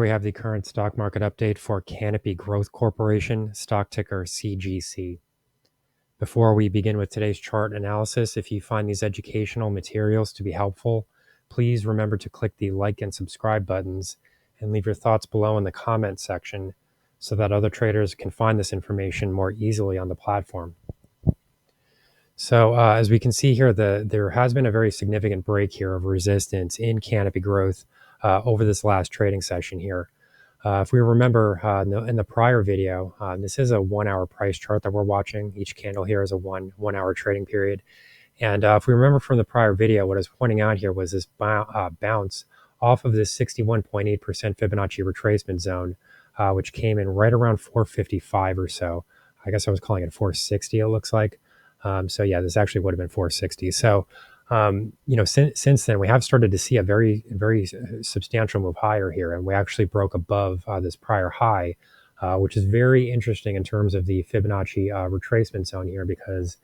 we have the current stock market update for Canopy Growth Corporation, stock ticker CGC. Before we begin with today's chart analysis, if you find these educational materials to be helpful, please remember to click the like and subscribe buttons and leave your thoughts below in the comments section so that other traders can find this information more easily on the platform. So as we can see here, there has been a very significant break here of resistance in Canopy Growth over this last trading session here. If we remember in the prior video, this is a 1 hour price chart that we're watching. Each candle here is a one hour trading period. And if we remember from the prior video, what I was pointing out here was this bounce off of this 61.8% Fibonacci retracement zone, which came in right around 455 or so. I guess I was calling it 460, it looks like. So yeah, this actually would have been 460. So, since then we have started to see a very, very substantial move higher here. And we actually broke above this prior high, which is very interesting in terms of the Fibonacci retracement zone here, because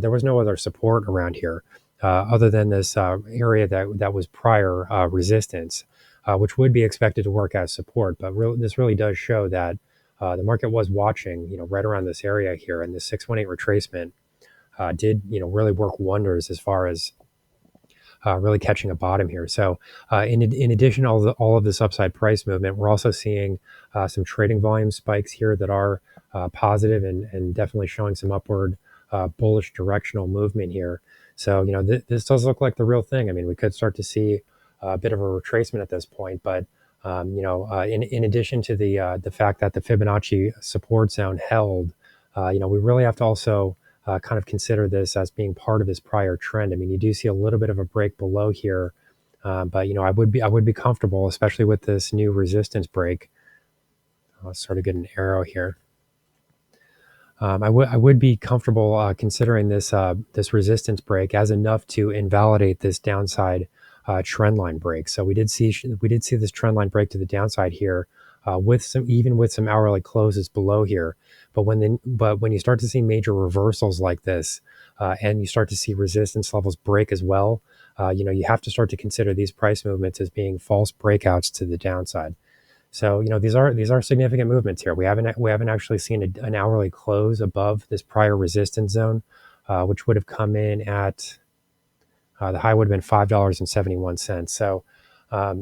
there was no other support around here other than this area that was prior resistance, which would be expected to work as support. But this really does show that the market was watching, right around this area here, and the 618 retracement did really work wonders as far as really catching a bottom here. So in addition to all of this upside price movement, we're also seeing some trading volume spikes here that are positive and definitely showing some upward bullish directional movement here. So this does look like the real thing. I mean, we could start to see a bit of a retracement at this point, but in addition to the fact that the Fibonacci support zone held, we really have to also kind of consider this as being part of this prior trend. I mean, you do see a little bit of a break below here, but I would be comfortable, especially with this new resistance break. I'll sort of get an arrow here. I would be comfortable considering this this resistance break as enough to invalidate this downside trend line break. So we did see this trend line break to the downside here, with some hourly closes below here. But when you start to see major reversals like this, and you start to see resistance levels break as well, you have to start to consider these price movements as being false breakouts to the downside. So these are significant movements here. We haven't actually seen an hourly close above this prior resistance zone, which would have come in at the high would have been $5.71. So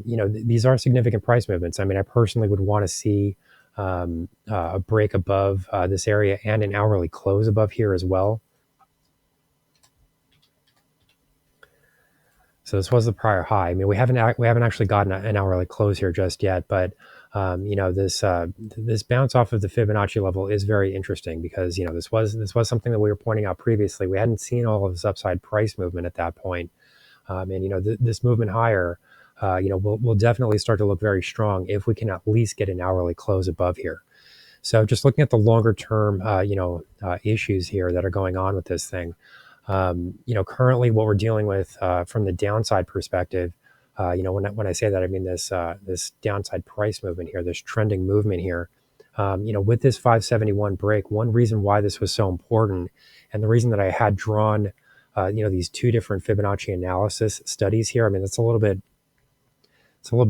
these are significant price movements. I mean, I personally would want to see a break above this area and an hourly close above here as well. So this was the prior high. I mean, we haven't actually gotten an hourly close here just yet, but this bounce off of the Fibonacci level is very interesting, because this was something that we were pointing out previously. We hadn't seen all of this upside price movement at that point, and this movement higher, will definitely start to look very strong if we can at least get an hourly close above here. So just looking at the longer term, issues here that are going on with this thing. Currently what we're dealing with from the downside perspective, when I say that, I mean this downside price movement here, this trending movement here. With this 571 break, one reason why this was so important, and the reason that I had drawn, these two different Fibonacci analysis studies here. I mean, it's a little bit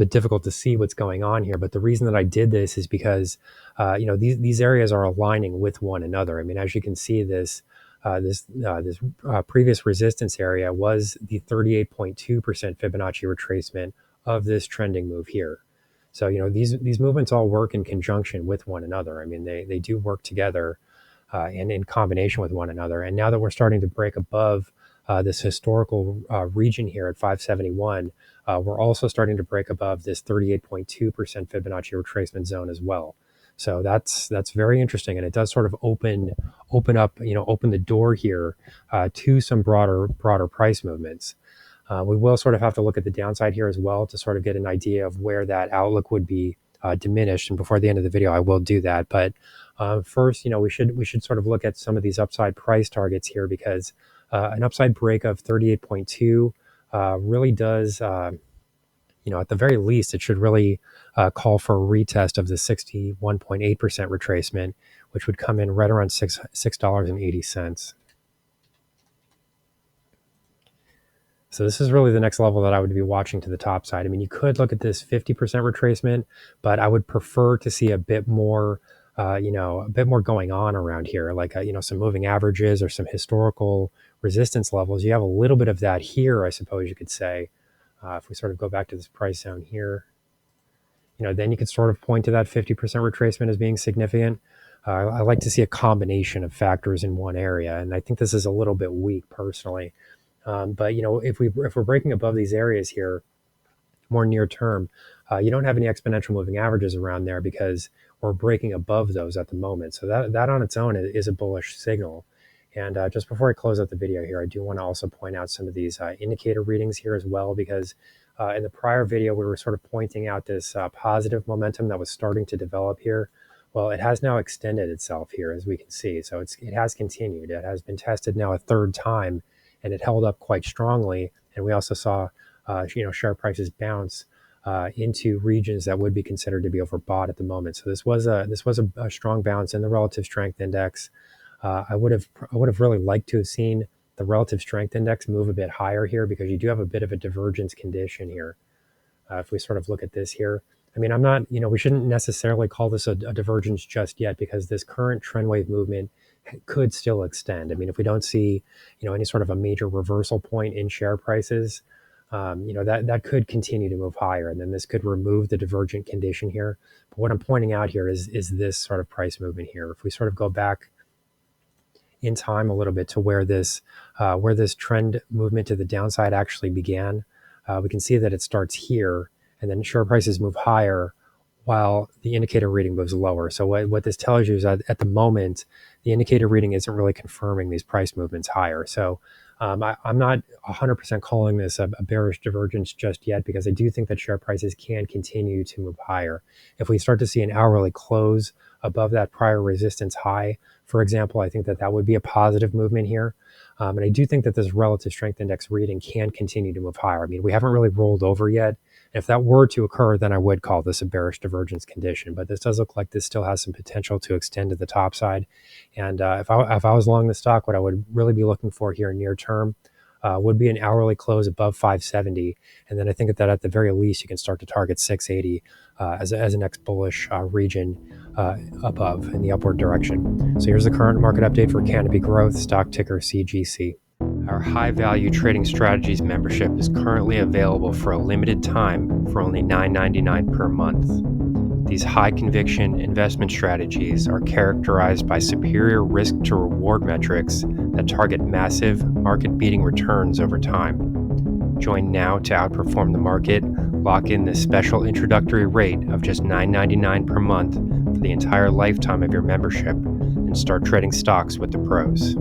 difficult to see what's going on here, but the reason that I did this is because, these areas are aligning with one another. I mean, as you can see, this previous resistance area was the 38.2% Fibonacci retracement of this trending move here. So, these movements all work in conjunction with one another. I mean, they do work together and in combination with one another. And now that we're starting to break above this historical region here at 571, we're also starting to break above this 38.2% Fibonacci retracement zone as well. So that's very interesting, and it does sort of open the door here to some broader price movements. We will sort of have to look at the downside here as well to sort of get an idea of where that outlook would be diminished. And before the end of the video, I will do that. But first, we should sort of look at some of these upside price targets here, because an upside break of 38.2 really does, at the very least, it should really call for a retest of the 61.8% retracement, which would come in right around $6.80. So this is really the next level that I would be watching to the top side. I mean, you could look at this 50% retracement, but I would prefer to see a bit more, a bit more going on around here, like, some moving averages or some historical resistance levels. You have a little bit of that here, I suppose you could say. If we sort of go back to this price zone here, then you could sort of point to that 50% retracement as being significant. I like to see a combination of factors in one area, and I think this is a little bit weak personally. But if we're breaking above these areas here, more near term, you don't have any exponential moving averages around there because we're breaking above those at the moment. So that on its own is a bullish signal. And just before I close out the video here, I do want to also point out some of these indicator readings here as well, because in the prior video, we were sort of pointing out this positive momentum that was starting to develop here. Well, it has now extended itself here, as we can see. So it has continued. It has been tested now a third time, and it held up quite strongly. And we also saw, share prices bounce into regions that would be considered to be overbought at the moment. So this was a strong bounce in the relative strength index. I would have really liked to have seen the relative strength index move a bit higher here, because you do have a bit of a divergence condition here. If we sort of look at this here, I mean, I'm not, we shouldn't necessarily call this a divergence just yet, because this current trend wave movement could still extend. I mean, if we don't see, any sort of a major reversal point in share prices, that could continue to move higher, and then this could remove the divergent condition here. But what I'm pointing out here is this sort of price movement here. If we sort of go back in time a little bit to where this trend movement to the downside actually began, we can see that it starts here, and then share prices move higher while the indicator reading moves lower. So what this tells you is that at the moment, the indicator reading isn't really confirming these price movements higher. So I'm not 100% calling this a bearish divergence just yet, because I do think that share prices can continue to move higher. If we start to see an hourly close above that prior resistance high, for example, I think that would be a positive movement here. And I do think that this relative strength index reading can continue to move higher. I mean, we haven't really rolled over yet. If that were to occur, then I would call this a bearish divergence condition. But this does look like this still has some potential to extend to the top side. And if I was long the stock, what I would really be looking for here near term would be an hourly close above 570. And then I think that at the very least, you can start to target 680 as a next bullish region above in the upward direction. So here's the current market update for Canopy Growth, stock ticker CGC. Our High Value Trading Strategies membership is currently available for a limited time for only $9.99 per month. These high conviction investment strategies are characterized by superior risk to reward metrics that target massive market-beating returns over time. Join now to outperform the market. Lock in this special introductory rate of just $9.99 per month for the entire lifetime of your membership, and start trading stocks with the pros.